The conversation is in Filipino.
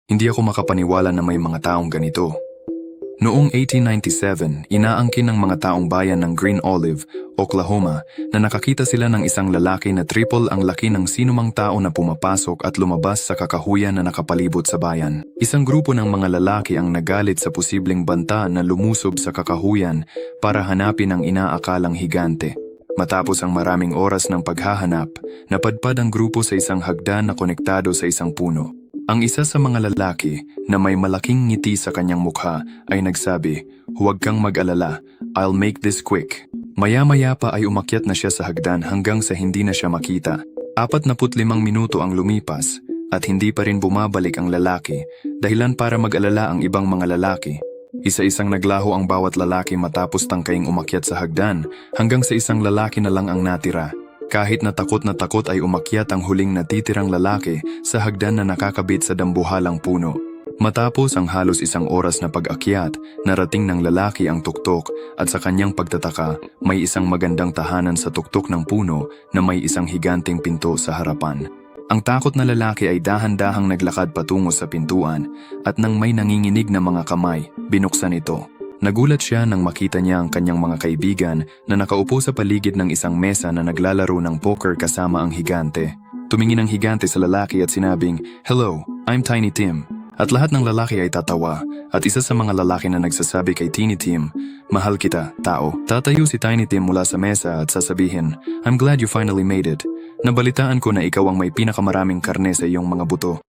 Hindi ako makapaniwala na may mga taong ganito. Noong 1897, inaangkin ng mga taong bayan ng Green Olive, Oklahoma, na nakakita sila ng isang lalaki na triple ang laki ng sinumang tao na pumapasok at lumabas sa kakahuyan na nakapalibot sa bayan. Isang grupo ng mga lalaki ang nagalit sa posibleng banta na lumusob sa kakahuyan para hanapin ang inaakalang higante. Matapos ang maraming oras ng paghahanap, napadpad ang grupo sa isang hagdan na konektado sa isang puno. Ang isa sa mga lalaki na may malaking ngiti sa kanyang mukha ay nagsabi, "Huwag kang mag-alala, I'll make this quick." Maya-maya pa ay umakyat na siya sa hagdan hanggang sa hindi na siya makita. 45 minuto ang lumipas at hindi pa rin bumabalik ang lalaki, dahilan para mag-alala ang ibang mga lalaki. Isa-isang naglaho ang bawat lalaki matapos tangkaying umakyat sa hagdan hanggang sa isang lalaki na lang ang natira. Kahit na takot ay umakyat ang huling natitirang lalaki sa hagdan na nakakabit sa dambuhalang puno. Matapos ang halos isang oras na pag-akyat, narating ng lalaki ang tuktok at sa kanyang pagtataka, may isang magandang tahanan sa tuktok ng puno na may isang higanting pinto sa harapan. Ang takot na lalaki ay dahan-dahang naglakad patungo sa pintuan at nang may nanginginig na mga kamay, binuksan ito. Nagulat siya nang makita niya ang kanyang mga kaibigan na nakaupo sa paligid ng isang mesa na naglalaro ng poker kasama ang higante. Tumingin ang higante sa lalaki at sinabing, "Hello, I'm Tiny Tim." At lahat ng lalaki ay tatawa at isa sa mga lalaki na nagsasabi kay Tiny Tim, "Mahal kita, tao." Tatayo si Tiny Tim mula sa mesa at sasabihin, "I'm glad you finally made it. Nabalitaan ko na ikaw ang may pinakamaraming karne sa iyong mga buto."